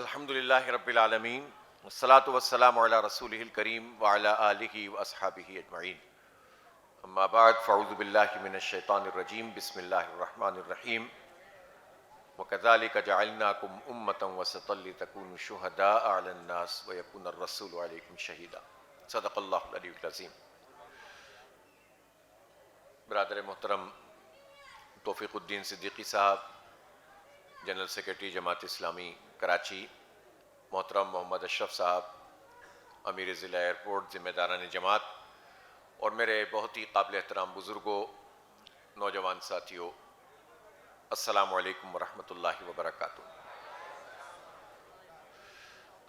अल्हम्दुलिल्लाहि रब्बिल आलमीन वस्सलातु वस्सलामु अला रसूलिहिल करीम व अला आलिहि व अस्हाबिहि अजमईन। अम्मा बाद फ़अऊज़ु बिल्लाहि मिनश शैतानिर रजीम बिस्मिल्लाहिर रहमानिर रहीम। व कज़ालिका जअलनाकुम उम्मतन वसतल लितकूनु शुहदाअ अलन नास व यकूनर रसूलु अलैकुम शहीदा। सदक़ल्लाहुल अलीयुल अज़ीम। बिरादर मोहतरम तौफ़ीक़ुद्दीन सिद्दीकी साहब, जनरल सेक्रेटरी जमात इस्लामी कराची, मोहतरम मोहम्मद अशरफ साहब, अमीर ज़िला एयरपोर्ट, ज़िम्मेदारान जमात और मेरे बहुत ही काबिल एहतराम बुज़ुर्गों, नौजवान साथियों, अस्सलामु अलैकुम वरहमतुल्लाहि वबरकातुहू।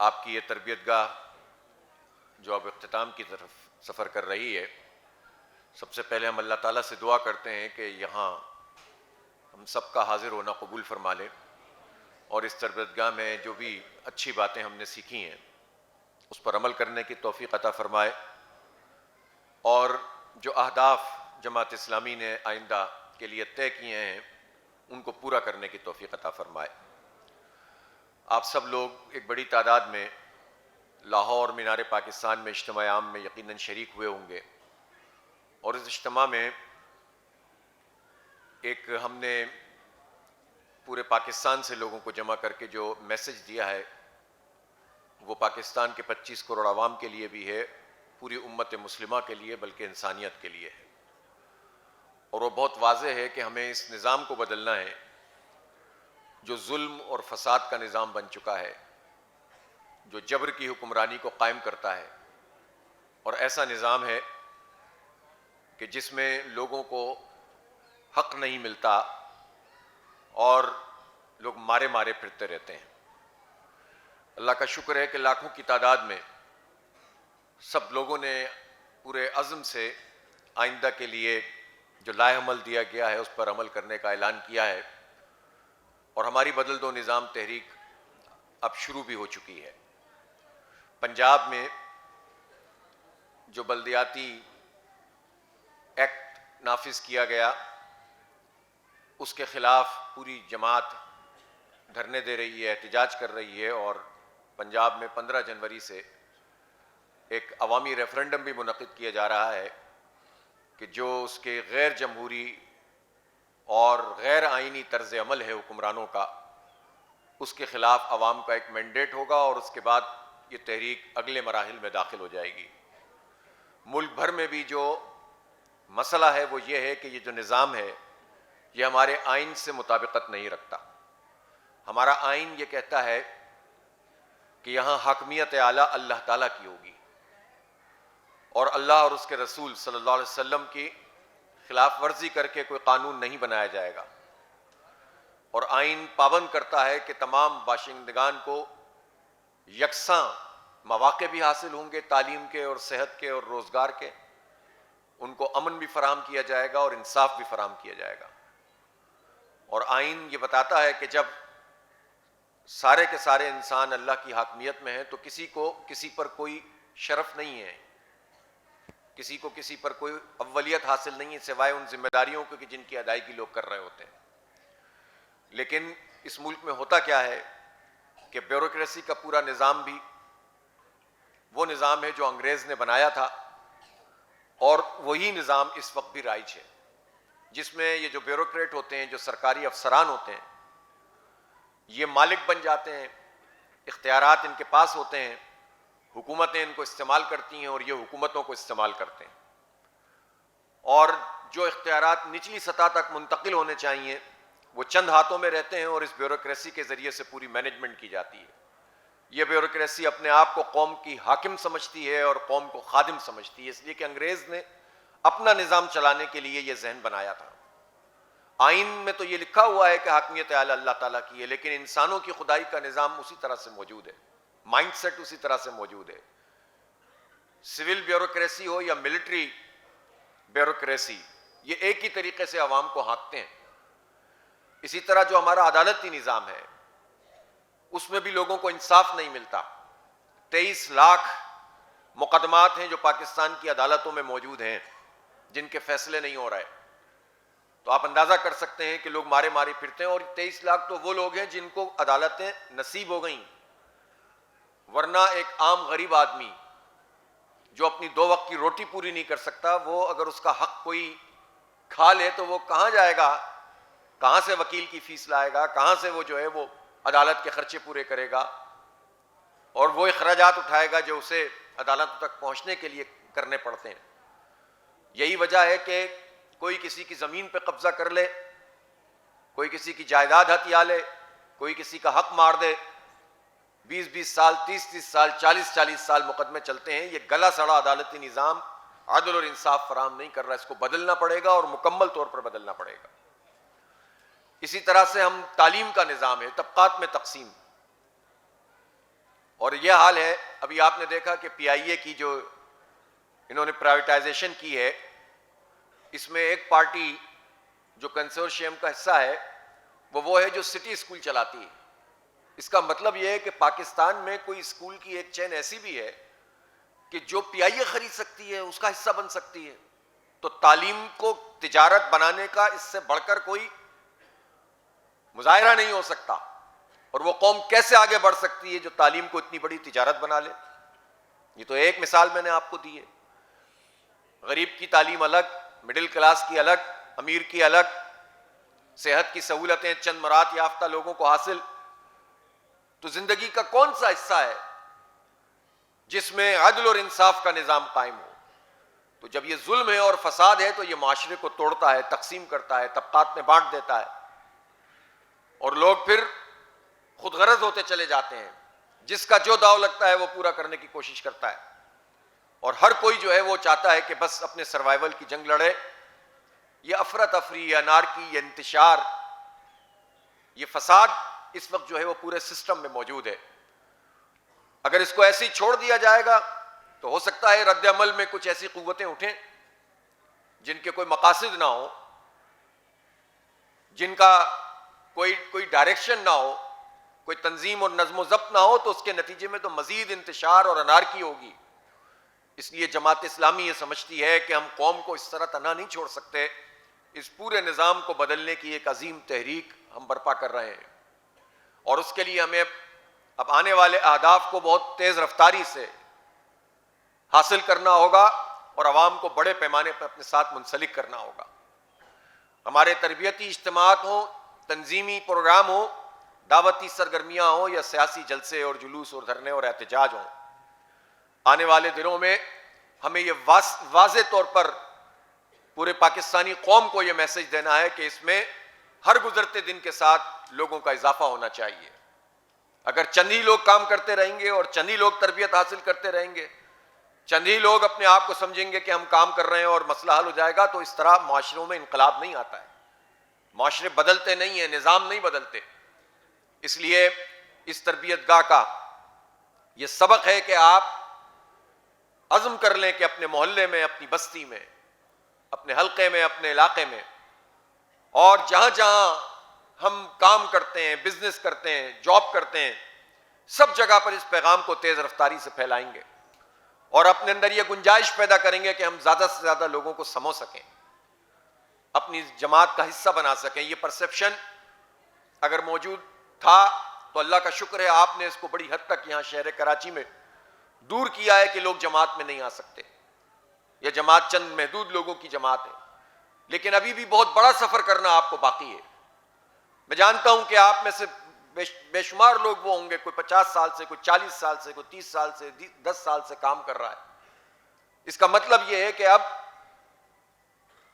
आपकी ये तरबियतगाह जो अब इख्तिताम की तरफ सफ़र कर रही है, सबसे पहले हम अल्लाह ताला से दुआ करते हैं कि यहाँ हम सबका हाजिर होना कबूल फरमा लें और इस तरबियतगाह में जो भी अच्छी बातें हमने सीखी हैं उस पर अमल करने की तौफ़ीक़ अता फ़रमाए और जो अहदाफ जमात इस्लामी ने आइंदा के लिए तय किए हैं उनको पूरा करने की तौफ़ीक़ अता फ़रमाए। आप सब लोग एक बड़ी तादाद में लाहौर मीनार पाकिस्तान में इज्तिमा आम में यकीनन शरीक हुए होंगे और इस इज्तिमा में एक हमने पूरे पाकिस्तान से लोगों को जमा करके जो मैसेज दिया है वो पाकिस्तान के 25 करोड़ आवाम के लिए भी है, पूरी उम्मत मुस्लिमा के लिए, बल्कि इंसानियत के लिए है। और वो बहुत वाज़ेह है कि हमें इस निज़ाम को बदलना है जो जुल्म और फसाद का निज़ाम बन चुका है, जो जबर की हुक्मरानी को कायम करता है और ऐसा निज़ाम है कि जिसमें लोगों को हक नहीं मिलता और लोग मारे मारे फिरते रहते हैं। अल्लाह का शुक्र है कि लाखों की तादाद में सब लोगों ने पूरे अज़्म से आइंदा के लिए जो लाएअमल दिया गया है उस पर अमल करने का ऐलान किया है और हमारी बदल दो निज़ाम तहरीक अब शुरू भी हो चुकी है। पंजाब में जो बल्दियाती एक्ट नाफिज किया गया उसके ख़िलाफ़ पूरी जमात धरने दे रही है, एहतजाज कर रही है और पंजाब में 15 जनवरी से एक अवामी रेफरेंडम भी मुनक़िद किया जा रहा है कि जो उसके गैर जमहूरी और गैर आइनी तर्ज़ अमल है हुक्मरानों का, उसके ख़िलाफ़ अवाम का एक मैंडेट होगा और उसके बाद ये तहरीक अगले मराहिल में दाखिल हो जाएगी। मुल्क भर में भी जो मसला है वो ये है कि ये जो निज़ाम है ये हमारे आइन से मुताबिकत नहीं रखता। हमारा आइन ये कहता है कि यहाँ हकमियत आला अल्लाह ताला की होगी और अल्लाह और उसके रसूल सल्लल्लाहु अलैहि वसल्लम की खिलाफ वर्जी करके कोई कानून नहीं बनाया जाएगा। और आइन पाबंद करता है कि तमाम बाशिंदगान को यकसां मौक़े भी हासिल होंगे, तालीम के और सेहत के और रोज़गार के, उनको अमन भी फराहम किया जाएगा और इंसाफ भी फराहम किया जाएगा। और आइन ये बताता है कि जब सारे के सारे इंसान अल्लाह की हाकमियत में हैं तो किसी को किसी पर कोई शरफ नहीं है, किसी को किसी पर कोई अव्वलियत हासिल नहीं है सिवाय उन जिम्मेदारियों को कि जिनकी अदायगी लोग कर रहे होते हैं। लेकिन इस मुल्क में होता क्या है कि ब्यूरोक्रेसी का पूरा निज़ाम भी वो निज़ाम है जो अंग्रेज़ ने बनाया था और वही निज़ाम इस वक्त भी राइज है, जिसमें ये जो ब्यूरोक्रेट होते हैं, जो सरकारी अफसरान होते हैं, ये मालिक बन जाते हैं, इख्तियारात इनके पास होते हैं, हुकूमतें इनको इस्तेमाल करती हैं और ये हुकूमतों को इस्तेमाल करते हैं। और जो इख्तियारात निचली सतह तक मुंतकिल होने चाहिए वो चंद हाथों में रहते हैं और इस ब्यूरोक्रेसी के ज़रिए से पूरी मैनेजमेंट की जाती है। ये ब्यूरोक्रेसी अपने आप को कौम की हाकिम समझती है और कौम को खादिम समझती है, इसलिए कि अंग्रेज़ ने अपना निज़ाम चलाने के लिए ये जहन बनाया था। आइन में तो ये लिखा हुआ है कि हाकमियत आला अल्लाह ताला की है, लेकिन इंसानों की खुदाई का निज़ाम उसी तरह से मौजूद है, माइंडसेट उसी तरह से मौजूद है। सिविल ब्यूरोक्रेसी हो या मिलिट्री ब्यूरोक्रेसी, ये एक ही तरीके से अवाम को हाँकते हैं। इसी तरह जो हमारा अदालती निज़ाम है उसमें भी लोगों को इंसाफ नहीं मिलता। 23 लाख मुकदमात हैं जो पाकिस्तान की अदालतों में मौजूद हैं जिनके फैसले नहीं हो रहे। तो आप अंदाजा कर सकते हैं कि लोग मारे मारे फिरते हैं और 23 लाख तो वो लोग हैं जिनको अदालतें नसीब हो गई, वरना एक आम गरीब आदमी जो अपनी 2 वक्त की रोटी पूरी नहीं कर सकता, वो अगर उसका हक कोई खा ले तो वो कहाँ जाएगा, कहाँ से वकील की फीस लाएगा, कहाँ से वो जो है वो अदालत के खर्चे पूरे करेगा और वो अखराजात उठाएगा जो उसे अदालत तक पहुँचने के लिए करने पड़ते हैं। यही वजह है कि कोई किसी की ज़मीन पे कब्जा कर ले, कोई किसी की जायदाद हथिया ले, कोई किसी का हक मार दे, 20-20 साल, 30-30 साल, 40-40 साल मुकदमे चलते हैं। ये गला सड़ा अदालती निज़ाम अदल और इंसाफ फराम नहीं कर रहा। इसको बदलना पड़ेगा और मुकम्मल तौर पर बदलना पड़ेगा। इसी तरह से हम तालीम का निज़ाम है, तबकात में तकसीम, और यह हाल है। अभी आपने देखा कि PIA की जो इन्होंने प्राइवेटाइजेशन की है, इसमें एक पार्टी जो कंसोर्शियम का हिस्सा है वो है जो सिटी स्कूल चलाती है। इसका मतलब यह है कि पाकिस्तान में कोई स्कूल की एक चेन ऐसी भी है कि जो PIA खरीद सकती है, उसका हिस्सा बन सकती है। तो तालीम को तिजारत बनाने का इससे बढ़कर कोई मुजाहिरा नहीं हो सकता। और वो कौम कैसे आगे बढ़ सकती है जो तालीम को इतनी बड़ी तिजारत बना ले। ये तो एक मिसाल मैंने आपको दी है। गरीब की तालीम अलग, मिडिल क्लास की अलग, अमीर की अलग, सेहत की सहूलतें चंद मरात याफ्ता लोगों को हासिल। तो जिंदगी का कौन सा हिस्सा है जिसमें अदल और इंसाफ का निजाम कायम हो? तो जब ये जुल्म है और फसाद है तो ये माशरे को तोड़ता है, तकसीम करता है, तबकात में बांट देता है और लोग फिर खुदगरज होते चले जाते हैं। जिसका जो दाव लगता है वो पूरा करने की कोशिश करता है और हर कोई जो है वो चाहता है कि बस अपने सर्वाइवल की जंग लड़े। ये अफरा तफरी, ये अनारकी, ये इंतशार, ये फसाद इस वक्त जो है वो पूरे सिस्टम में मौजूद है। अगर इसको ऐसे ही छोड़ दिया जाएगा तो हो सकता है रद्द अमल में कुछ ऐसी कुव्वतें उठें जिनके कोई मकासद ना हो, जिनका कोई डायरेक्शन ना हो, कोई तंजीम और नज़्म ज़ब्त ना हो, तो उसके नतीजे में तो मजीद इंतशार और अनारकी होगी। इसलिए जमात इस्लामी ये समझती है कि हम कौम को इस तरह तना नहीं छोड़ सकते। इस पूरे निज़ाम को बदलने की एक अजीम तहरीक हम बर्पा कर रहे हैं और उसके लिए हमें अब आने वाले अहदाफ को बहुत तेज़ रफ्तारी से हासिल करना होगा और अवाम को बड़े पैमाने पर अपने साथ मुंसलिक करना होगा। हमारे तरबियती इज्तिमात हों, तंजीमी प्रोग्राम हो, दावती सरगर्मियाँ हों या सियासी जलसे और जुलूस और धरने और एहतजाज हों, आने वाले दिनों में हमें यह वाज़े तौर पर पूरे पाकिस्तानी कौम को यह मैसेज देना है कि इसमें हर गुजरते दिन के साथ लोगों का इजाफा होना चाहिए। अगर चंद ही लोग काम करते रहेंगे और चंद ही लोग तरबियत हासिल करते रहेंगे, चंद ही लोग अपने आप को समझेंगे कि हम काम कर रहे हैं और मसला हल हो जाएगा, तो इस तरह माशरों में इनकलाब नहीं आता है। माशरे बदलते नहीं है, निज़ाम नहीं बदलते। इसलिए इस तरबियत गाह का यह सबक है कि आप अज़्म कर लें कि अपने मोहल्ले में, अपनी बस्ती में, अपने हल्के में, अपने इलाके में और जहां जहां हम काम करते हैं, बिजनेस करते हैं, जॉब करते हैं, सब जगह पर इस पैगाम को तेज रफ्तारी से फैलाएंगे और अपने अंदर यह गुंजाइश पैदा करेंगे कि हम ज्यादा से ज्यादा लोगों को समझ सकें, अपनी जमात का हिस्सा बना सकें। यह परसेप्शन अगर मौजूद था तो अल्लाह का शुक्र है आपने इसको बड़ी हद तक यहां शहर कराची में दूर किया है कि लोग जमात में नहीं आ सकते। यह जमात चंद महदूद लोगों की जमात है, लेकिन अभी भी बहुत बड़ा सफर करना आपको बाकी है। मैं जानता हूं कि आप में से बेशुमार लोग वो होंगे, कोई 50 साल से, कोई 40 साल से, कोई 30 साल से, 10 साल से काम कर रहा है। इसका मतलब यह है कि अब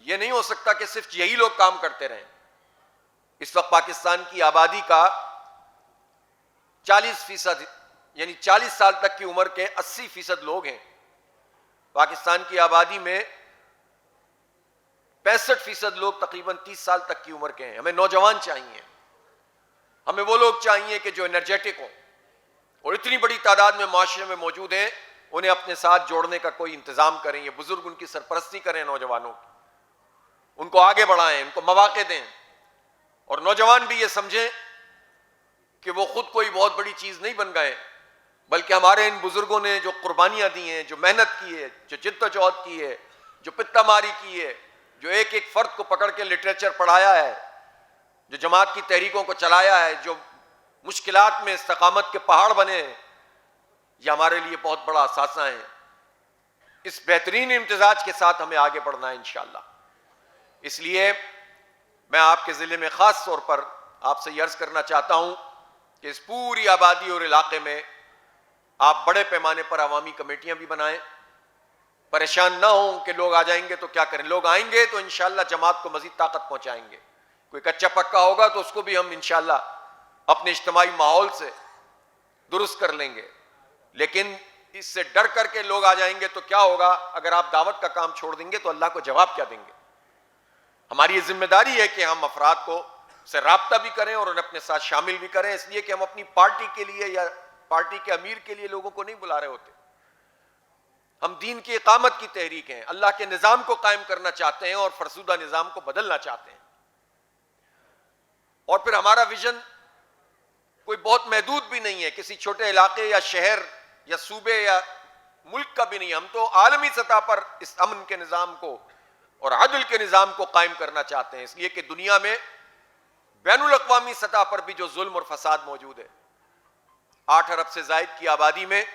यह नहीं हो सकता कि सिर्फ यही लोग काम करते रहें। इस वक्त पाकिस्तान की आबादी का 40% यानी 40 साल तक की उम्र के 80% लोग हैं। पाकिस्तान की आबादी में 65% लोग तकरीबन 30 साल तक की उम्र के हैं। हमें नौजवान चाहिए, हमें वो लोग चाहिए कि जो एनर्जेटिक हों और इतनी बड़ी तादाद में माशरे में मौजूद हैं, उन्हें अपने साथ जोड़ने का कोई इंतजाम करें। ये बुजुर्ग उनकी सरपरस्ती करें, नौजवानों की, उनको आगे बढ़ाएं, उनको मौके दें और नौजवान भी ये समझें कि वो खुद कोई बहुत बड़ी चीज नहीं बन गए, बल्कि हमारे इन बुजुर्गों ने जो कुर्बानियां दी हैं, जो मेहनत की है, जो जिद्दोजहद की है, जो पित्तामारी की है, जो एक एक फर्द को पकड़ के लिटरेचर पढ़ाया है, जो जमात की तहरीकों को चलाया है, जो मुश्किलात में इस्तकामत के पहाड़ बने हैं, यह हमारे लिए बहुत बड़ा असासा है। इस बेहतरीन इम्तिजाज के साथ हमें आगे बढ़ना है इंशाअल्लाह। इसलिए मैं आपके ज़िले में ख़ास तौर पर आपसे ये अर्ज़ करना चाहता हूँ कि इस पूरी आबादी और इलाके में आप बड़े पैमाने पर अवामी कमेटियाँ भी बनाएं। परेशान ना हों कि लोग आ जाएंगे तो क्या करें। लोग आएंगे तो इंशाअल्लाह जमात को मज़ीद ताकत पहुँचाएंगे। कोई कच्चा पक्का होगा तो उसको भी हम इंशाअल्लाह अपने इज्तिमाई माहौल से दुरुस्त कर लेंगे। लेकिन इससे डर करके लोग आ जाएंगे तो क्या होगा? अगर आप दावत का काम छोड़ देंगे तो अल्लाह को जवाब क्या देंगे? हमारी ये जिम्मेदारी है कि हम अफराद को से राब्ता भी करें और उन्हें अपने साथ शामिल भी करें, इसलिए कि हम अपनी पार्टी के लिए या पार्टी के अमीर के लिए लोगों को नहीं बुला रहे होते। हम दीन की इकामत की तहरीक हैं, अल्लाह के निज़ाम को कायम करना चाहते हैं और फरसूदा निज़ाम को बदलना चाहते हैं। और फिर हमारा विजन कोई बहुत महदूद भी नहीं है, किसी छोटे इलाके या शहर या सूबे या मुल्क का भी नहीं। हम तो आलमी सतह पर इस अमन के निज़ाम को और अदल के निज़ाम को कायम करना चाहते हैं, इसलिए कि दुनिया में बैनुल अक़वामी सतह पर भी जो जुल्म और फसाद मौजूद है, 8 अरब से जायद की आबादी में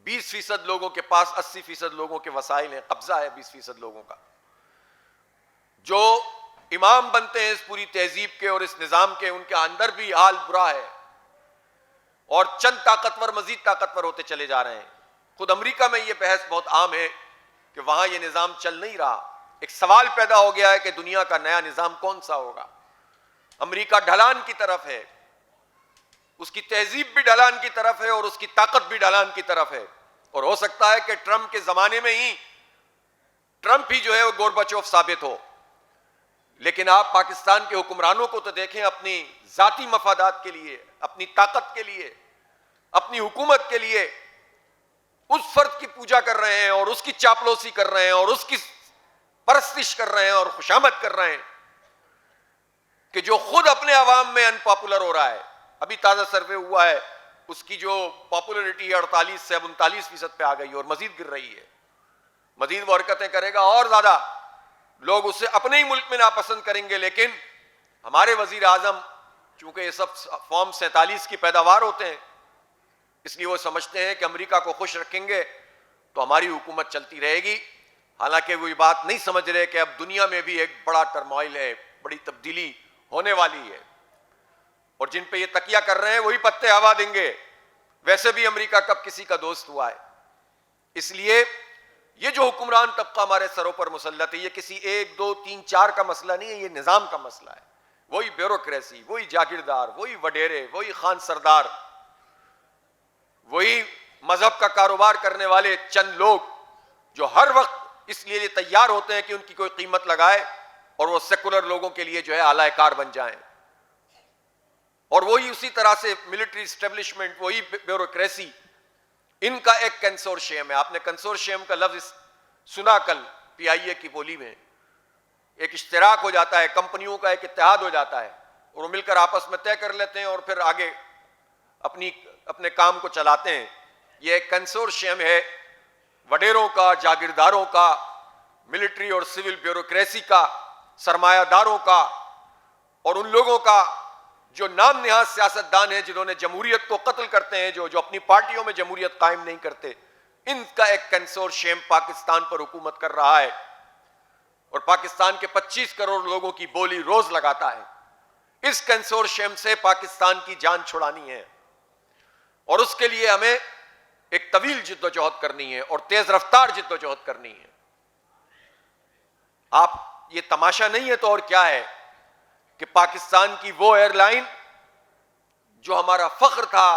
20% लोगों के पास 80% लोगों के वसाइल हैं, कब्जा है 20% लोगों का। जो इमाम बनते हैं इस पूरी तहजीब के और इस निज़ाम के, उनके अंदर भी हाल बुरा है और चंद ताकतवर मजीद ताकतवर होते चले जा रहे हैं। खुद अमेरिका में यह बहस बहुत आम है कि वहां यह निज़ाम चल नहीं रहा। एक सवाल पैदा हो गया है कि दुनिया का नया निज़ाम कौन सा होगा। अमेरिका ढलान की तरफ है, उसकी तहजीब भी ढलान की तरफ है और उसकी ताकत भी ढलान की तरफ है। और हो सकता है कि ट्रंप के जमाने में ही ट्रंप ही जो है वो गोरबाचोव साबित हो। लेकिन आप पाकिस्तान के हुक्मरानों को तो देखें, अपनी जाती मफादात के लिए, अपनी ताकत के लिए, अपनी हुकूमत के लिए उस फर्द की पूजा कर रहे हैं और उसकी चापलूसी कर रहे हैं और उसकी परस्तिश कर रहे हैं और खुशामद कर रहे हैं कि जो खुद अपने अवाम में अनपॉपुलर हो रहा है। अभी ताजा सर्वे हुआ है, उसकी जो पॉपुलरिटी 48 से 39% पे आ गई और मजीद गिर रही है। मजीद वो हरकतें करेगा और ज्यादा लोग उसे अपने ही मुल्क में नापसंद करेंगे। लेकिन हमारे वजीर आजम, चूंकि ये सब फॉर्म 47 की पैदावार होते हैं, इसलिए वो समझते हैं कि अमेरिका को खुश रखेंगे तो हमारी हुकूमत चलती रहेगी। हालांकि वो ये बात नहीं समझ रहे कि अब दुनिया में भी एक बड़ा टर्मोइल है, बड़ी तब्दीली होने वाली है और जिन पे ये तकिया कर रहे हैं वही पत्ते हवा देंगे। वैसे भी अमेरिका कब किसी का दोस्त हुआ है। इसलिए ये जो हुक्मरान तबका हमारे सरों पर मुसल्लत है, ये किसी 1, 2, 3, 4 का मसला नहीं है, ये निजाम का मसला है। वही ब्यूरोक्रेसी, वही जागीरदार, वही वडेरे, वही खान सरदार, वही मजहब का कारोबार करने वाले चंद लोग जो हर वक्त इसलिए तैयार होते हैं कि उनकी कोई कीमत लगाए और वो सेकुलर लोगों के लिए जो है आलाकार बन जाएं। और वही उसी तरह से मिलिट्री एस्टेब्लिशमेंट, वही ब्यूरोक्रेसी, इनका एक कंसोर्शियम है। आपने कंसोर्शियम का लफ्ज सुना कल पीआईए की बोली में। एक इश्तराक हो जाता है, कंपनियों का एक इत्तेहाद हो जाता है और वो मिलकर आपस में तय कर लेते हैं और फिर आगे अपने काम को चलाते हैं। ये एक कंसोर्शियम है वडेरों का, जागीरदारों का, मिलिट्री और सिविल ब्यूरोक्रेसी का, सरमायादारों का और उन लोगों का जो नाम निहाज सियासतदान है, जिन्होंने जमहूरियत को कत्ल करते हैं, जो अपनी पार्टियों में जमहूरियत कायम नहीं करते। इनका एक कंसोर्शियम पाकिस्तान पर हुकूमत कर रहा है और पाकिस्तान के 25 करोड़ लोगों की बोली रोज लगाता है। इस कंसोर्शियम से पाकिस्तान की जान छुड़ानी है और उसके लिए हमें एक तवील जिद्दोजहद करनी है और तेज रफ्तार जिद्दोजहद करनी है। आप ये तमाशा नहीं है तो और क्या है कि पाकिस्तान की वो एयरलाइन जो हमारा फख्र था,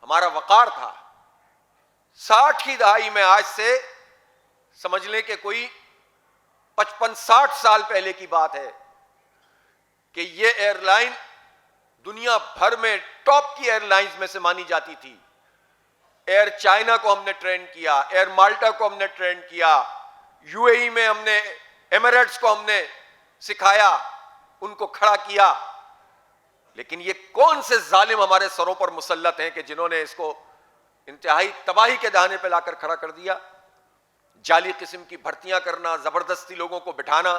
हमारा वकार था, 60 की दहाई में, आज से समझ लें कि कोई 55-60 साल पहले की बात है कि ये एयरलाइन दुनिया भर में टॉप की एयरलाइंस में से मानी जाती थी। एयर चाइना को हमने ट्रेन किया, एयर माल्टा को हमने ट्रेन किया, यूएई में हमने, एमिरेट्स को हमने सिखाया, उनको खड़ा किया। लेकिन ये कौन से जालिम हमारे सरों पर मुसल्लत हैं कि जिन्होंने इसको इंतहाई तबाही के दाने पे लाकर खड़ा कर दिया। जाली किस्म की भर्तियां करना, जबरदस्ती लोगों को बिठाना,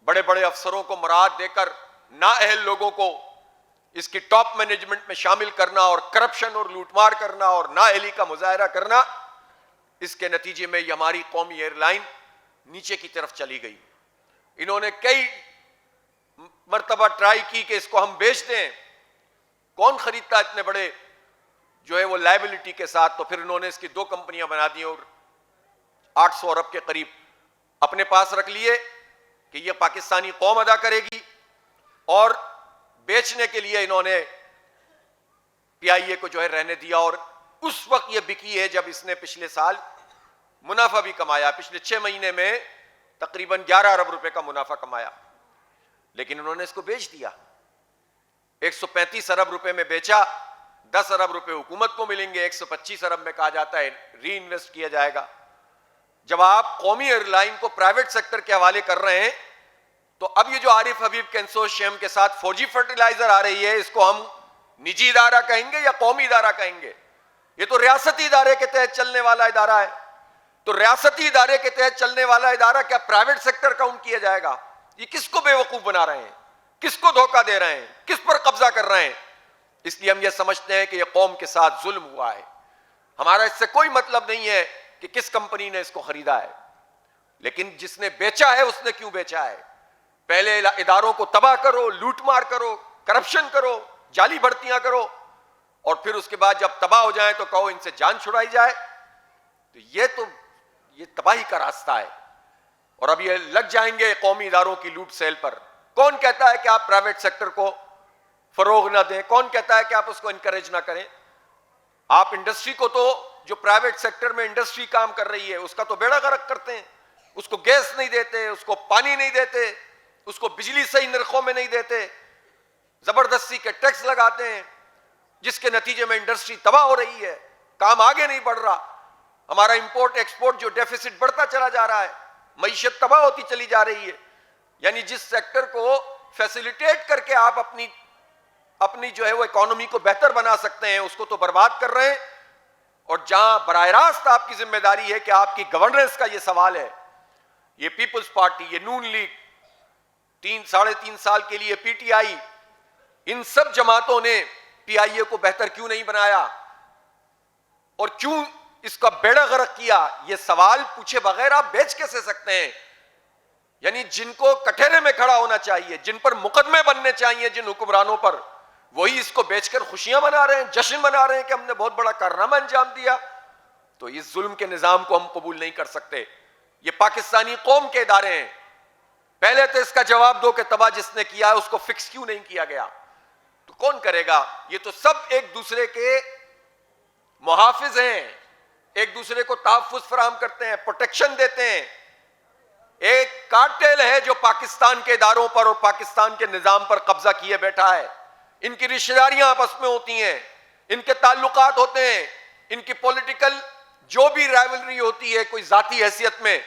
बड़े बड़े अफसरों को मुराद देकर नाअहल लोगों को इसकी टॉप मैनेजमेंट में शामिल करना और करप्शन और लूटमार करना और नाअहली का मुजाहरा करना, इसके नतीजे में ये हमारी कौमी एयरलाइन नीचे की तरफ चली गई। इन्होंने कई मर्तबा ट्राई की कि इसको हम बेच दें, कौन खरीदता इतने बड़े जो है वो लायबिलिटी के साथ। तो फिर इन्होंने इसकी 2 कंपनियां बना दी और 800 अरब के करीब अपने पास रख लिए कि ये पाकिस्तानी कौम अदा करेगी, और बेचने के लिए इन्होंने पीआईए को जो है रहने दिया। और उस वक्त ये बिकी है जब इसने पिछले साल मुनाफा भी कमाया। पिछले 6 महीने में तकरीबन 11 अरब रुपए का मुनाफा कमाया, लेकिन उन्होंने इसको बेच दिया। 135 अरब रुपए में बेचा, 10 अरब रुपए हुकूमत को मिलेंगे, 125 अरब में कहा जाता है री इन्वेस्ट किया जाएगा। जब आप कौमी एयरलाइन को प्राइवेट सेक्टर के हवाले कर रहे हैं, तो अब ये जो आरिफ हबीब कंसोर्शियम के साथ फौजी फर्टिलाइजर आ रही है, इसको हम निजी इदारा कहेंगे या कौमी इदारा कहेंगे? ये तो रियासती इदारे के तहत चलने वाला इदारा है। तो रियासती इदारे के तहत चलने वाला इदारा क्या प्राइवेट सेक्टर काउंट किया जाएगा? ये किसको बेवकूफ बना रहे हैं, किसको धोखा दे रहे हैं, किस पर कब्जा कर रहे हैं? इसलिए हम ये समझते हैं कि यह कौम के साथ जुल्म हुआ है। हमारा इससे कोई मतलब नहीं है कि किस कंपनी ने इसको खरीदा है, लेकिन जिसने बेचा है उसने क्यों बेचा है? पहले इदारों को तबाह करो, लूटमार करो, करप्शन करो, जाली भर्तियां करो, और फिर उसके बाद जब तबाह हो जाए तो कहो इनसे जान छुड़ाई जाए। तो ये तबाही का रास्ता है। और अब ये लग जाएंगे कौमी इदारों की लूट सेल पर। कौन कहता है कि आप प्राइवेट सेक्टर को फरोग ना दें? कौन कहता है कि आप उसको इंकरेज ना करें? आप इंडस्ट्री को तो, जो प्राइवेट सेक्टर में इंडस्ट्री काम कर रही है, उसका तो बेड़ा गर्क करते हैं। उसको गैस नहीं देते, उसको पानी नहीं देते, उसको बिजली सही नरखों में नहीं देते, जबरदस्ती के टैक्स लगाते हैं, जिसके नतीजे में इंडस्ट्री तबाह हो रही है, काम आगे नहीं बढ़ रहा। हमारा इंपोर्ट एक्सपोर्ट जो डेफिसिट बढ़ता चला जा रहा है, मईशत तबाह होती चली जा रही है। यानी जिस सेक्टर को फैसिलिटेट करके आप अपनी जो है वो इकोनॉमी को बेहतर बना सकते हैं, उसको तो बर्बाद कर रहे हैं। और जहां बराह रास्त आपकी जिम्मेदारी है कि आपकी गवर्नेंस का ये सवाल है, ये पीपुल्स पार्टी, ये नून लीग, 3-3.5 साल के लिए पीटीआई, इन सब जमातों ने पीआईए को बेहतर क्यों नहीं बनाया और क्यों इसका बेड़ा गर्क किया? ये सवाल पूछे बगैर आप बेच कैसे सकते हैं? यानी जिनको कटहरे में खड़ा होना चाहिए, जिन पर मुकदमे बनने चाहिए, जिन हुक्मरानों पर, वही इसको बेचकर खुशियां मना रहे हैं, जश्न मना रहे हैं कि हमने बहुत बड़ा कारनामा अंजाम दिया। तो इस जुल्म के निजाम को हम कबूल नहीं कर सकते। ये पाकिस्तानी कौम के इदारे हैं। पहले तो इसका जवाब दो कि तबाह जिसने किया है उसको फिक्स क्यों नहीं किया गया? तो कौन करेगा? ये तो सब एक दूसरे के मुहाफिज हैं, एक दूसरे को तहफ्फुज़ फराहम करते हैं, प्रोटेक्शन देते हैं। एक कार्टेल है जो पाकिस्तान के इदारों पर और पाकिस्तान के निजाम पर कब्जा किए बैठा है। इनकी रिश्तेदारियां आपस में होती हैं, इनके ताल्लुकात होते हैं, इनकी पॉलिटिकल जो भी राइवलरी होती है कोई जाती हैसियत में।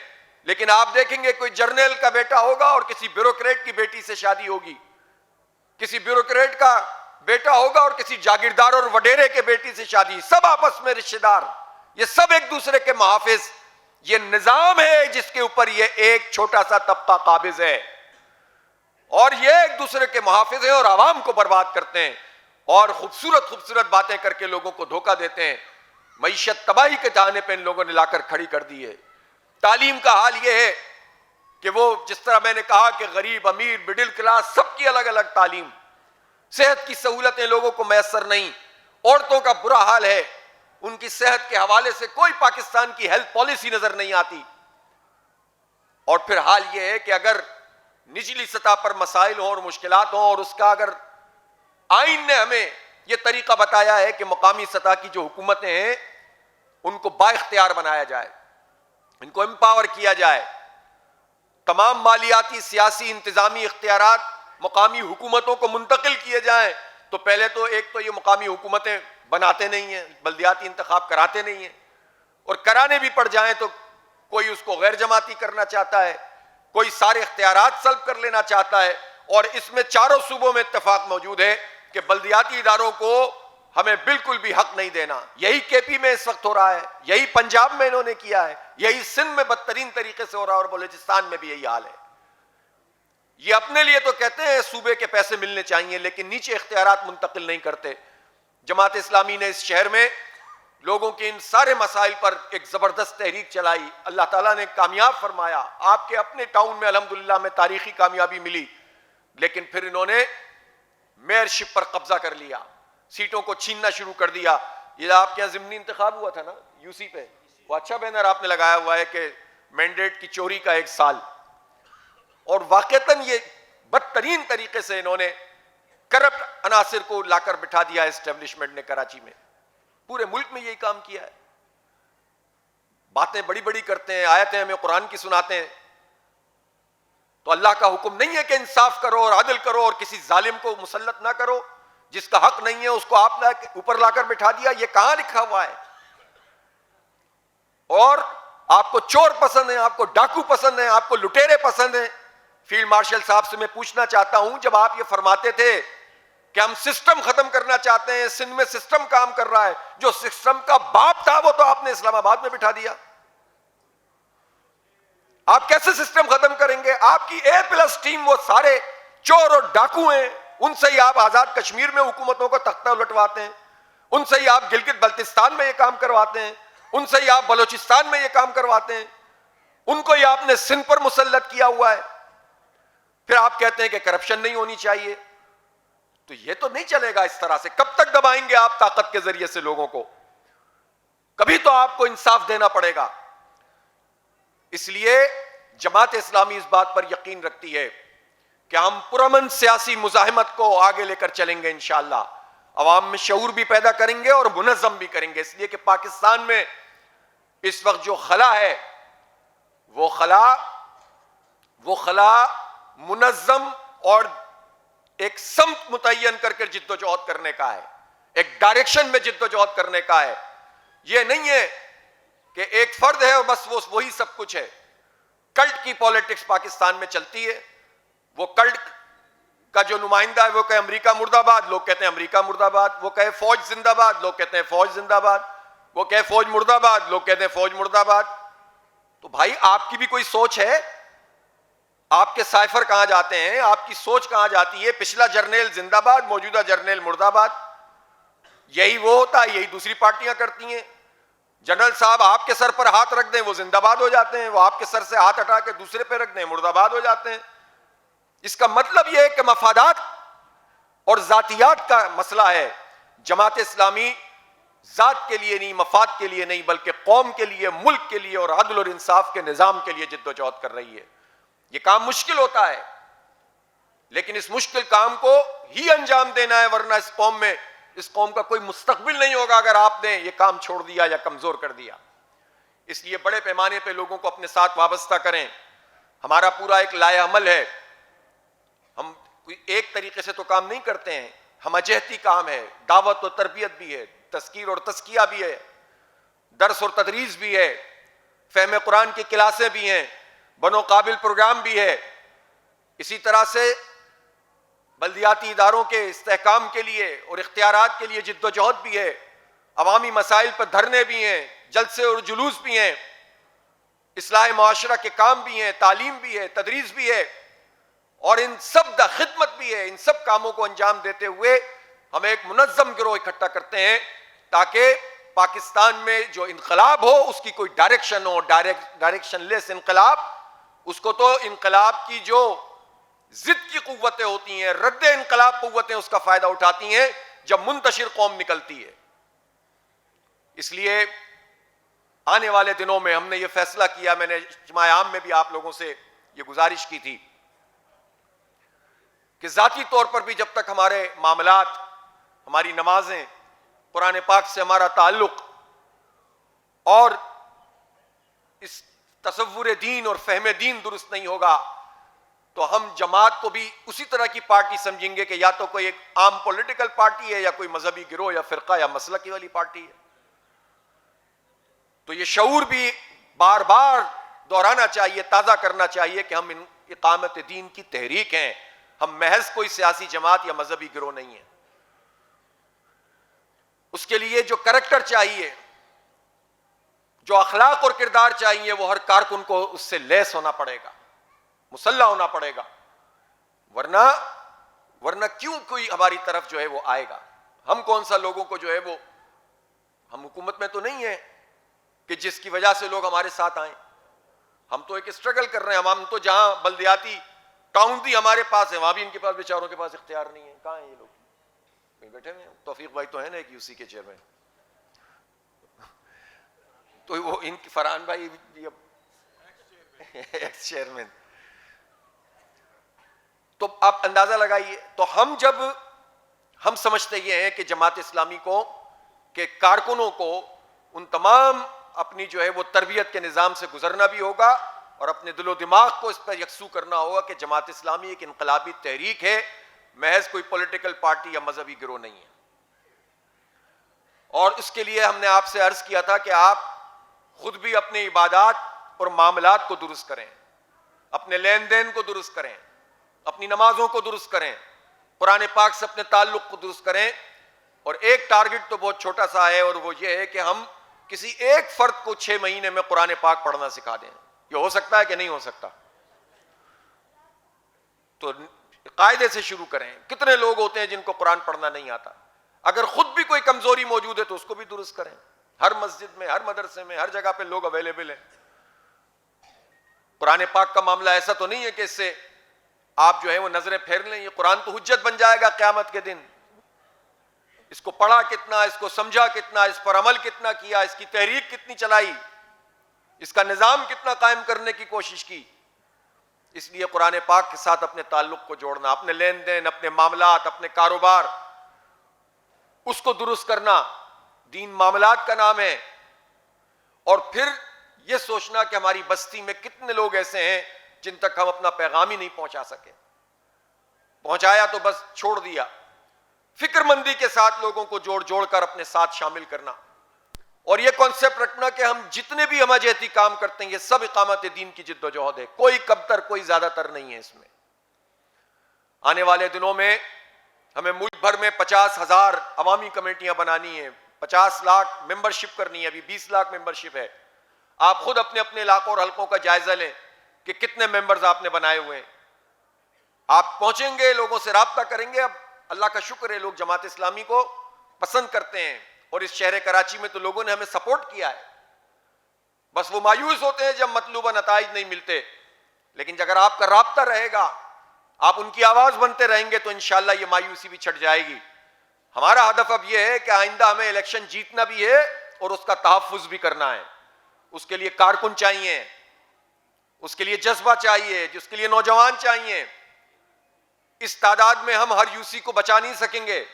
लेकिन आप देखेंगे कोई जर्नल का बेटा होगा और किसी ब्यूरोक्रेट की बेटी से शादी होगी, किसी ब्यूरोक्रेट का बेटा होगा और किसी जागीरदार और वडेरे के बेटी से शादी, सब आपस में रिश्तेदार, ये सब एक दूसरे के मुहाफिज। ये निजाम है जिसके ऊपर ये एक छोटा सा तबका काबिज है, और ये एक दूसरे के मुहाफिज हैं और आवाम को बर्बाद करते हैं और खूबसूरत खूबसूरत बातें करके लोगों को धोखा देते हैं। मईशत तबाही के दाने पे इन लोगों ने लाकर खड़ी कर दी है। तालीम का हाल ये है कि वो, जिस तरह मैंने कहा कि गरीब, अमीर, मिडिल क्लास, सबकी अलग अलग तालीम, सेहत की सहूलतें लोगों को मैसर नहीं। औरतों का बुरा हाल है, उनकी सेहत के हवाले से कोई पाकिस्तान की हेल्थ पॉलिसी नजर नहीं आती। और फिर हाल यह है कि अगर निचली सतह पर मसाइल हो और मुश्किलात हो, और उसका अगर आइन ने हमें यह तरीका बताया है कि मुकामी सतह की जो हुकूमतें हैं उनको बाइख्तियार बनाया जाए, इनको एम्पावर किया जाए, तमाम मालियाती, सियासी, इंतजामी इख्तियारात मुकामी हुकूमतों को मुंतकिल किए जाएं। तो पहले तो एक तो ये मुकामी हुकूमतें बनाते नहीं हैं, बल्दियाती इंतखाब कराते नहीं हैं, और कराने भी पड़ जाएं तो कोई उसको गैर जमाती करना चाहता है, कोई सारे इख्तियारात सल्ब कर लेना चाहता है। और इसमें चारों सूबों में इत्तेफाक मौजूद है कि बल्दियाती इदारों को हमें बिल्कुल भी हक नहीं देना। यही केपी में इस वक्त हो रहा है, यही पंजाब में इन्होंने किया है, यही सिंध में बदतरीन तरीके से हो रहा है, और बलूचिस्तान में भी यही हाल है। ये अपने लिए तो कहते हैं सूबे के पैसे मिलने चाहिए, लेकिन नीचे इख्तियारात मुंतकिल नहीं करते। जमात इस्लामी ने इस शहर में लोगों के इन सारे मसाइल पर एक जबरदस्त तहरीक चलाई, अल्लाह ताला ने कामयाब फरमाया। आपके अपने टाउन में अल्हम्दुलिल्लाह में तारीखी कामयाबी मिली, लेकिन फिर इन्होंने मेयरशिप पर कब्जा कर लिया, सीटों को छीनना शुरू कर दिया। ये आपके यहाँ ज़िमनी इंतखाब हुआ था ना यूसी पे, वो अच्छा बैनर आपने लगाया हुआ है कि मैंडेट की चोरी का 1 साल, और वाकईतन ये बदतरीन तरीके से इन्होंने करप्ट अनासिर को लाकर बिठा दिया एस्टेब्लिशमेंट ने कराची में। पूरे मुल्क में यही काम किया है। बातें बड़ी बड़ी करते हैं, आयतें हमें कुरान की सुनाते हैं, तो अल्लाह का हुक्म नहीं है कि इंसाफ करो और आदिल करो और किसी जालिम को मुसल्लत ना करो, जिसका हक नहीं है उसको आप ऊपर लाकर बिठा दिया। ये कहां लिखा हुआ है? और आपको चोर पसंद है, आपको डाकू पसंद है, आपको लुटेरे पसंद है। फील्ड मार्शल साहब से मैं पूछना चाहता हूं, जब आप ये फरमाते थे कि हम सिस्टम खत्म करना चाहते हैं, सिंध में सिस्टम काम कर रहा है, जो सिस्टम का बाप था वो तो आपने इस्लामाबाद में बिठा दिया। आप कैसे सिस्टम खत्म करेंगे? आपकी A+ टीम वो सारे चोर और डाकू हैं, उनसे ही आप आजाद कश्मीर में हुकूमतों को तख्ता उलटवाते हैं, उनसे ही आप गिलगित बल्तिस्तान में ये काम करवाते हैं, उनसे ही आप बलोचिस्तान में ये काम करवाते हैं, उनको ही आपने सिंध पर मुसल्लत किया हुआ है। फिर आप कहते हैं कि करप्शन नहीं होनी चाहिए। तो ये तो नहीं चलेगा इस तरह से। कब तक दबाएंगे आप ताकत के जरिए से लोगों को? कभी तो आपको इंसाफ देना पड़ेगा। इसलिए जमात इस्लामी इस बात पर यकीन रखती है कि हम पुरअमन सियासी मुजाहिमत को आगे लेकर चलेंगे इंशाअल्लाह। अवाम में शऊर भी पैदा करेंगे और मुनज़्ज़म भी करेंगे, इसलिए कि पाकिस्तान में इस वक्त जो खला है वो खला मुनज़्ज़म और एक समत मुतय्यन करके जिद्दोजहद करने का है, एक डायरेक्शन में जिद्दोजहद करने का है। यह नहीं है कि एक फर्द है और बस वो वही सब कुछ है। कल्ट की पॉलिटिक्स पाकिस्तान में चलती है। वो कल्ट का जो नुमाइंदा है वो कहे अमेरिका मुर्दाबाद, लोग कहते हैं अमेरिका मुर्दाबाद। वो कहे फौज जिंदाबाद, लोग कहते हैं फौज जिंदाबाद। वो कहे फौज मुर्दाबाद, लोग कहते हैं फौज मुर्दाबाद। तो भाई आपकी भी कोई सोच है? आपके साइफर कहां जाते हैं? आपकी सोच कहां जाती है? पिछला जर्नल जिंदाबाद, मौजूदा जर्नल मुर्दाबाद। यही वो होता है, यही दूसरी पार्टियां करती हैं। जनरल साहब आपके सर पर हाथ रख दें वो जिंदाबाद हो जाते हैं, वो आपके सर से हाथ हटा के दूसरे पे रख दें मुर्दाबाद हो जाते हैं। इसका मतलब यह है कि मफादात और जातियात का मसला है। जमात इस्लामी जात के लिए नहीं, मफाद के लिए नहीं, बल्कि कौम के लिए, मुल्क के लिए और अदल और इंसाफ के निजाम के लिए जिद्दोजहद कर रही है। यह काम मुश्किल होता है, लेकिन इस मुश्किल काम को ही अंजाम देना है, वरना इस कौम का कोई मुस्तकबिल नहीं होगा अगर आपने ये काम छोड़ दिया या कमजोर कर दिया। इसलिए बड़े पैमाने पे लोगों को अपने साथ वाबस्ता करें। हमारा पूरा एक लाए अमल है। हम कोई एक तरीके से तो काम नहीं करते हैं, हम अजहती काम है। दावत और तरबियत भी है, तस्कीर और तस्किया भी है, दर्स और तदरीस भी है, फहम कुरान की क्लासें भी हैं, बनो काबिल प्रोग्राम भी है। इसी तरह से बल्दियाती इदारों के इस्तेहकाम के लिए और इख्तियारात के लिए जिद्दोजहद भी है। अवामी मसाइल पर धरने भी हैं, जलसे और जुलूस भी हैं, इस्लाह माशरा के काम भी हैं, तालीम भी है, तदरीस भी है, और इन सब द खिदमत भी है। इन सब कामों को अंजाम देते हुए हम एक मुनज़्ज़म गिरोह इकट्ठा करते हैं, ताकि पाकिस्तान में जो इनकलाब हो उसकी कोई डायरेक्शन हो। डायरेक्शन लेस इनकलाब, उसको तो इनकलाब की जो जिद की कुव्वतें होती हैं, रद्द इनकलाब कुव्वतें उसका फायदा उठाती हैं जब मुंतशिर कौम निकलती है। इसलिए आने वाले दिनों में हमने ये फैसला किया, मैंने इज्तिमा आम में भी आप लोगों से ये गुजारिश की थी कि जाती तौर पर भी जब तक हमारे मामलात, हमारी नमाजें, कुरान पाक से हमारा ताल्लुक और इस तसव्वुर दीन और फहम दीन दुरुस्त नहीं होगा, तो हम जमात को भी उसी तरह की पार्टी समझेंगे कि या तो कोई एक आम पॉलिटिकल पार्टी है या कोई मजहबी गिरोह या फिरका या मसलकी वाली पार्टी है। तो ये शऊर भी बार बार दोहराना चाहिए, ताज़ा करना चाहिए कि हम इकामत दीन की तहरीक हैं, हम महज कोई सियासी जमात या मजहबी गिरोह नहीं है। उसके लिए जो करैक्टर चाहिए, जो अखलाक और किरदार चाहिए, वो हर कारकुन को उससे लैस होना पड़ेगा, मुसल्ला होना पड़ेगा। वरना वरना क्यों कोई हमारी तरफ जो है वो आएगा? हम कौन सा लोगों को जो है वो, हम हुकूमत में तो नहीं है कि जिसकी वजह से लोग हमारे साथ आए। हम तो एक स्ट्रगल कर रहे हैं। हम तो जहां बल्दियाती टाउन भी हमारे पास है, वहां भी इनके पास, बेचारों के पास इख्तियार नहीं है। कहां है ये लोग? कहीं बैठे हुए हैं। तौफीक भाई तो है ना एक यूसी के चेयरमैन, तो वो इनकी फरहान भाई भी अब एक्स चेयरमैन। तो आप अंदाजा लगाइए। तो हम समझते ये हैं कि जमात इस्लामी को के कारकुनों को उन तमाम अपनी जो है वो तरबियत के निज़ाम से गुजरना भी होगा और अपने दिलो दिमाग को इस पर यकसू करना होगा कि जमात इस्लामी एक इनकलाबी तहरीक है, महज कोई पॉलिटिकल पार्टी या मजहबी गिरोह नहीं है। और इसके लिए हमने आपसे अर्ज किया था कि आप खुद भी अपने इबादात और मामलात को दुरुस्त करें, अपने लेन देन को दुरुस्त करें, अपनी नमाजों को दुरुस्त करें, कुरान पाक से अपने ताल्लुक को दुरुस्त करें। और एक टारगेट तो बहुत छोटा सा है और वो ये है कि हम किसी एक फर्द को 6 महीने में कुरान पाक पढ़ना सिखा दें। ये हो सकता है कि नहीं हो सकता? तो कायदे से शुरू करें। कितने लोग होते हैं जिनको कुरान पढ़ना नहीं आता? अगर खुद भी कोई कमजोरी मौजूद है तो उसको भी दुरुस्त करें। हर मस्जिद में, हर मदरसे में, हर जगह पे लोग अवेलेबल हैं। कुरान पाक का मामला ऐसा तो नहीं है कि इससे आप जो है वो नजरें फेर लें। ये कुरान तो हुज्जत बन जाएगा क़यामत के दिन। इसको पढ़ा कितना, इसको समझा कितना, इस पर अमल कितना किया, इसकी तहरीक कितनी चलाई, इसका निजाम कितना कायम करने की कोशिश की। इसलिए कुरान पाक के साथ अपने ताल्लुक को जोड़ना, अपने लेन देन, अपने मामलात, अपने कारोबार, उसको दुरुस्त करना दीन मामलात का नाम है। और फिर यह सोचना कि हमारी बस्ती में कितने लोग ऐसे हैं जिन तक हम अपना पैगाम ही नहीं पहुंचा सके। पहुंचाया तो बस छोड़ दिया। फिक्रमंदी के साथ लोगों को जोड़ जोड़ कर अपने साथ शामिल करना और यह कॉन्सेप्ट रखना कि हम जितने भी हमाजहती काम करते हैं ये सब इकामत दीन की जिद्दोजहद है, कोई कबतर, कोई ज्यादातर नहीं है इसमें। आने वाले दिनों में हमें मुल्क भर में 50,000 अवामी कमेटियां बनानी है, 50 लाख मेंबरशिप करनी है। अभी 20 लाख मेंबरशिप है। आप खुद अपने अपने इलाकों और हलकों का जायजा लें कि कितने मेंबर्स आपने बनाए हुए हैं। आप पहुंचेंगे, लोगों से राब्ता करेंगे। अब अल्लाह का शुक्र है लोग जमात इस्लामी को पसंद करते हैं और इस शहर कराची में तो लोगों ने हमें सपोर्ट किया है। बस वो मायूस होते हैं जब मतलूबा नताइज नहीं मिलते। लेकिन अगर आपका राब्ता रहेगा, आप उनकी आवाज बनते रहेंगे तो इंशाअल्लाह ये मायूसी भी छट जाएगी। हमारा हदफ अब यह है कि आइंदा हमें इलेक्शन जीतना भी है और उसका तहफ्फुज भी करना है। उसके लिए कारकुन चाहिए, उसके लिए जज्बा चाहिए, उसके लिए नौजवान चाहिए। इस तादाद में हम हर यूसी को बचा नहीं सकेंगे।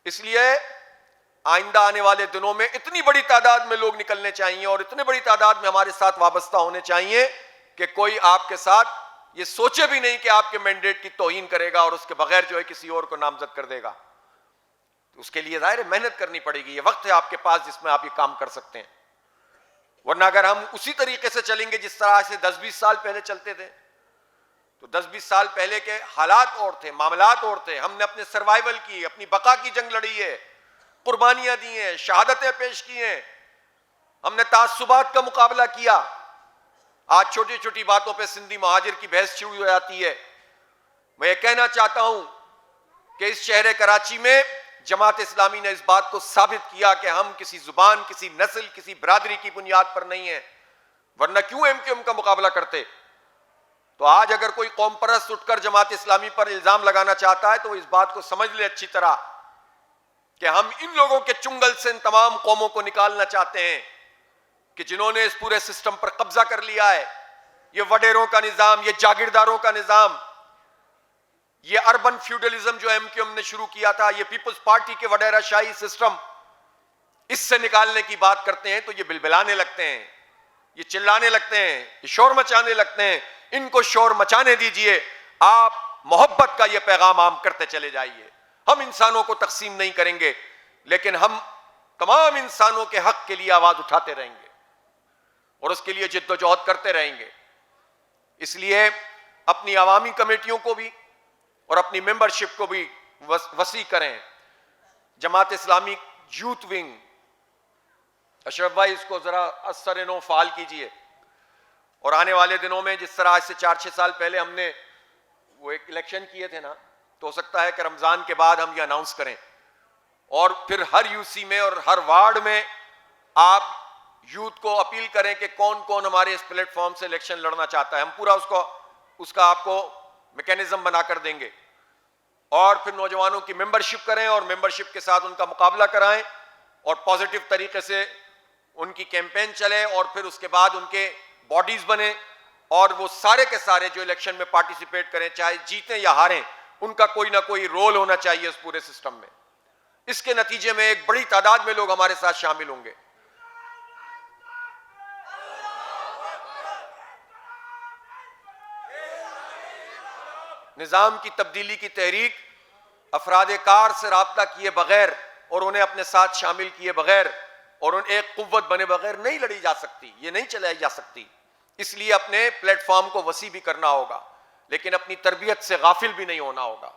इसलिए आइंदा आने वाले दिनों में इतनी बड़ी तादाद में लोग निकलने चाहिए और इतनी बड़ी तादाद में हमारे साथ वाबस्ता होने चाहिए कि कोई आपके साथ ये सोचे भी नहीं कि आपके मैंडेट की तौहीन करेगा और उसके बगैर जो है किसी और को नामजद कर देगा। तो उसके लिए जाहिर है मेहनत करनी पड़ेगी। ये वक्त है आपके पास जिसमें आप ये काम कर सकते हैं। वरना अगर हम उसी तरीके से चलेंगे जिस तरह से 10-20 साल पहले चलते थे, तो 10-20 साल पहले के हालात और थे, मामलात और थे। हमने अपने सर्वाइवल की, अपनी बका की जंग लड़ी है, कुर्बानियां दी हैं, शहादतें पेश की हैं, हमने तासुबात का मुकाबला किया। आज छोटी छोटी बातों पे सिंधी महाजिर की बहस शुरू हो जाती है। मैं ये कहना चाहता हूं कि इस शहर कराची में जमात इस्लामी ने इस बात को साबित किया कि हम किसी जुबान, किसी नस्ल, किसी बरादरी की बुनियाद पर नहीं है। वरना क्यों एमक्यूएम का मुकाबला करते? तो आज अगर कोई कौम परस्त उठकर जमात इस्लामी पर इल्जाम लगाना चाहता है तो वो इस बात को समझ ले अच्छी तरह कि हम इन लोगों के चुंगल से इन तमाम कौमों को निकालना चाहते हैं कि जिन्होंने इस पूरे सिस्टम पर कब्जा कर लिया है। ये वडेरों का निजाम, ये जागीरदारों का निजाम, ये अर्बन फ्यूडलिज्म जो एमक्यूएम ने शुरू किया था, ये पीपल्स पार्टी के वडेरा शाही सिस्टम, इससे निकालने की बात करते हैं तो ये बिलबिलाने लगते हैं, ये चिल्लाने लगते हैं, ये शोर मचाने लगते हैं। इनको शोर मचाने दीजिए। आप मोहब्बत का ये पैगाम आम करते चले जाइए। हम इंसानों को तकसीम नहीं करेंगे, लेकिन हम तमाम इंसानों के हक के लिए आवाज उठाते रहेंगे और उसके लिए जिद्दोजहद करते रहेंगे। इसलिए अपनी अवामी कमेटियों को भी और अपनी मेंबरशिप को भी वसी करें। जमात इस्लामी यूथ विंग, अशरफ भाई इसको जरा असर नो फाल कीजिए। और आने वाले दिनों में जिस तरह आज से 4-6 साल पहले हमने वो एक इलेक्शन किए थे ना, तो हो सकता है कि रमज़ान के बाद हम ये अनाउंस करें और फिर हर यूसी में और हर वार्ड में आप यूथ को अपील करें कि कौन कौन हमारे इस प्लेटफॉर्म से इलेक्शन लड़ना चाहता है। हम पूरा उसका आपको मैकेनिज्म बनाकर देंगे और फिर नौजवानों की मेंबरशिप करें और मेंबरशिप के साथ उनका मुकाबला कराएं और पॉजिटिव तरीके से उनकी कैंपेन चले और फिर उसके बाद उनके बॉडीज बने और वो सारे के सारे जो इलेक्शन में पार्टिसिपेट करें, चाहे जीतें या हारें, उनका कोई ना कोई रोल होना चाहिए इस पूरे सिस्टम में। इसके नतीजे में एक बड़ी तादाद में लोग हमारे साथ शामिल होंगे। निजाम की तब्दीली की तहरीक अफराद कार से राब्ता किए बगैर और उन्हें अपने साथ शामिल किए बगैर और उन एक कुव्वत बने बगैर नहीं लड़ी जा सकती, ये नहीं चलाई जा सकती। इसलिए अपने प्लेटफॉर्म को वसी भी करना होगा, लेकिन अपनी तरबियत से गाफिल भी नहीं होना होगा।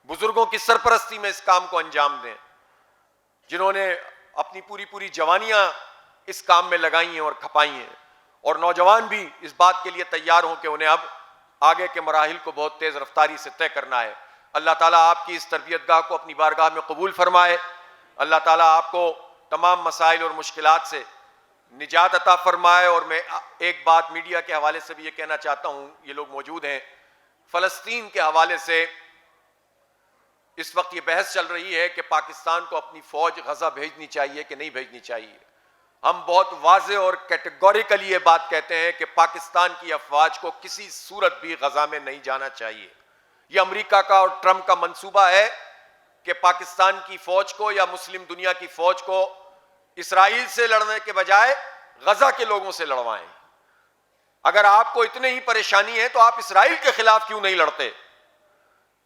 बुजुर्गों की सरपरस्ती में इस काम को अंजाम दें, जिन्होंने अपनी पूरी पूरी जवानियां इस काम में लगाई हैं और खपाई हैं, और नौजवान भी इस बात के लिए तैयार हों कि उन्हें अब आगे के मराहिल को बहुत तेज रफ्तारी से तय करना है। अल्लाह ताला आपकी इस तरबियतगाह को अपनी बारगाह में कबूल फरमाए। अल्लाह ताला आपको तमाम मसाइल और मुश्किलात से निजात अता फरमाए। और मैं एक बात मीडिया के हवाले से भी ये कहना चाहता हूँ, ये लोग मौजूद हैं, फ़लस्तीन के हवाले से इस वक्त ये बहस चल रही है कि पाकिस्तान को अपनी फ़ौज गज़ा भेजनी चाहिए कि नहीं भेजनी चाहिए। हम बहुत वाज़े और कैटेगोरिकली ये बात कहते हैं कि पाकिस्तान की अफवाज को किसी सूरत भी गज़ा में नहीं जाना चाहिए। ये अमेरिका का और ट्रंप का मंसूबा है कि पाकिस्तान की फ़ौज को या मुस्लिम दुनिया की फ़ौज को इसराइल से लड़ने के बजाय गज़ा के लोगों से लड़वाएं। अगर आपको इतनी ही परेशानी है तो आप इसराइल के खिलाफ क्यों नहीं लड़ते,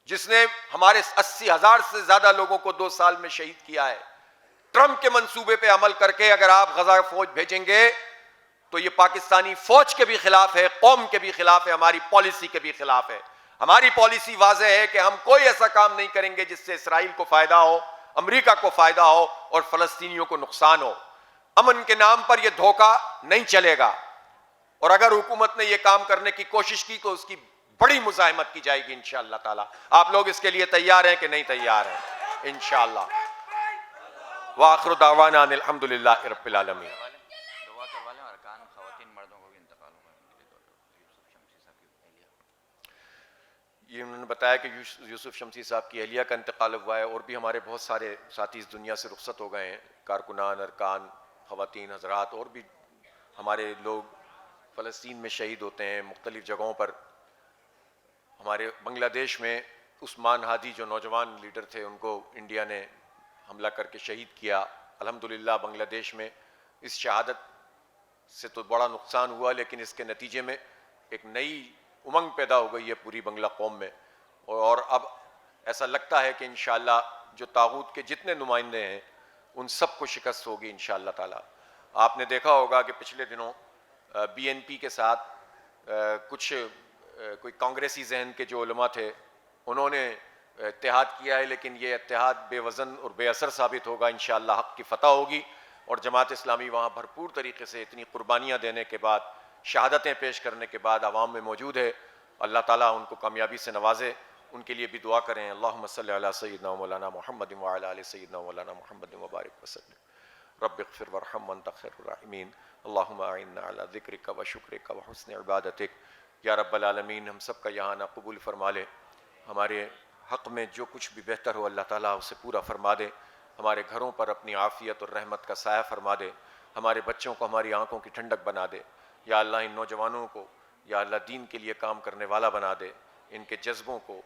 जिसने हमारे 80,000 से ज्यादा लोगों को 2 साल में शहीद किया है। ट्रंप के मंसूबे पे अमल करके अगर आप गजा फौज भेजेंगे तो ये पाकिस्तानी फौज के भी खिलाफ है, कौम के भी खिलाफ है, हमारी पॉलिसी के भी खिलाफ है। हमारी पॉलिसी वाज़ेह है कि हम कोई ऐसा काम नहीं करेंगे जिससे इसराइल को फायदा हो, अमेरिका को फायदा हो और फलस्तीनियों को नुकसान हो। अमन के नाम पर यह धोखा नहीं चलेगा, और अगर हुकूमत ने यह काम करने की कोशिश की तो उसकी बड़ी मुज़ाहिमत की जाएगी इंशाअल्लाह ताला। आप लोग इसके लिए तैयार हैं कि नहीं तैयार हैं? इंशाअल्लाह। व आखिर दावाना अनिल हम्दुलिल्लाहि रब्बिल आलमीन। ये उन्होंने बताया कि यूसुफ शमसी साहब की अहलिया का इंतकाल हुआ है, और भी हमारे बहुत सारे साथी इस दुनिया से रुखसत हो गए हैं, कारकुनान, अरकान, ख़वातीन हज़रात, और भी हमारे लोग फ़लस्तीन में शहीद होते हैं मुख्तलिफ़ जगहों पर। हमारे बांग्लादेश में उस्मान हादी जो नौजवान लीडर थे, उनको इंडिया ने हमला करके शहीद किया। अल्हम्दुलिल्लाह बांग्लादेश में इस शहादत से तो बड़ा नुकसान हुआ, लेकिन इसके नतीजे में एक नई उमंग पैदा हो गई है पूरी बंगला कौम में, और अब ऐसा लगता है कि इंशाअल्लाह जो तागूत के जितने नुमाइंदे हैं उन सब को शिकस्त होगी इंशाअल्लाह ताला। आपने देखा होगा कि पिछले दिनों BNP के साथ कोई कांग्रेसी जहन के जो उलमा थे उन्होंने इत्तेहाद किया है, लेकिन ये इत्तेहाद बेवज़न और बेअसर साबित होगा। इंशाअल्लाह हक़ की फ़तह होगी, और जमात इस्लामी वहाँ भरपूर तरीके से इतनी कुर्बानियाँ देने के बाद, शहादतें पेश करने के बाद आवाम में मौजूद है। अल्लाह ताला उनको कामयाबी से नवाजे। उनके लिए भी दुआ करें। अल्लाहुम्मा सल्लि अला सय्यिदना व मौलाना मुहम्मद व अला आलि सय्यिदना व मौलाना मुहम्मद व बारिक वसल्लम। रब्बिग़फिर वरहम वअन्ता खैरुर राहिमीन। अल्लाहुम्मा अइन्ना अला ज़िक्रिका व शुक्रिका व हुस्नि इबादतिक। या रब्बल आलमीन, हम सब का यहाँ ना कबूल फरमा ले। हमारे हक़ में जो कुछ भी बेहतर हो अल्लाह ताला उसे पूरा फरमा दे। हमारे घरों पर अपनी आफ़ियत और रहमत का साया फरमा दे। हमारे बच्चों को हमारी आँखों की ठंडक बना दे। या अल्लाह इन नौजवानों को या अल्लाह दीन के लिए काम करने वाला बना दे। इनके जज्बों को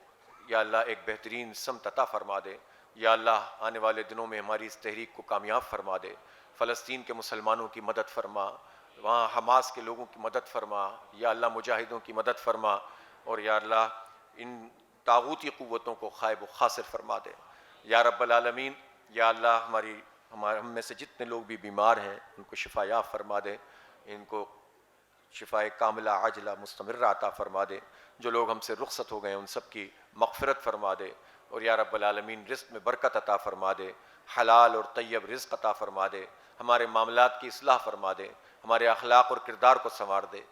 या अल्लाह एक बेहतरीन समत अता फरमा दे। या अल्लाह आने वाले दिनों में हमारी इस तहरीक को कामयाब फरमा दे। फ़लस्तीन के मुसलमानों की मदद फरमा, वहाँ हमास के लोगों की मदद फरमा। या अल्लाह मुजाहिदों की मदद फरमा, और या अल्लाह इन तागूती क़ुव्वतों को खाइब व खासिर फरमा दे। या रब्बल आलमीन, या अल्लाह हम में से जितने लोग भी बीमार हैं उनको शिफा याफ़ फरमा दे। इनको शिफाए कामिला आजला मुस्तमिर्रा अता फरमा दे। जो लोग हमसे रुखसत हो गए उन सब की मग़फ़िरत फरमा दे। और या रब्बल आलमीन, रिज़्क़ में बरकत अता फरमा दे, हलाल और तय्यब रिज़्क़ अता फरमा दे। हमारे मामलात की इस्लाह फरमा दे, हमारे अखलाक और किरदार को संवार दे।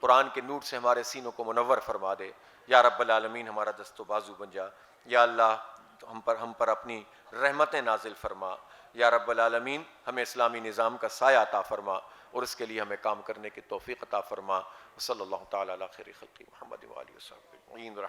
कुरान के नूर से हमारे सीनों को मुनव्वर फरमा दे। या रब्बल आलमीन हमारा दस्तो बाजू बन जा। या अल्लाह हम पर अपनी रहमतें नाजिल फरमा। या रब्बल आलमीन हमें इस्लामी निज़ाम का साया अता फरमा और इसके लिए हमें काम करने की तौफीक अता फरमा। सल्लल्लाहु तआला अला खैरि खल्क़ि मुहम्मद व आलिहि व सहबिहि अजमईन।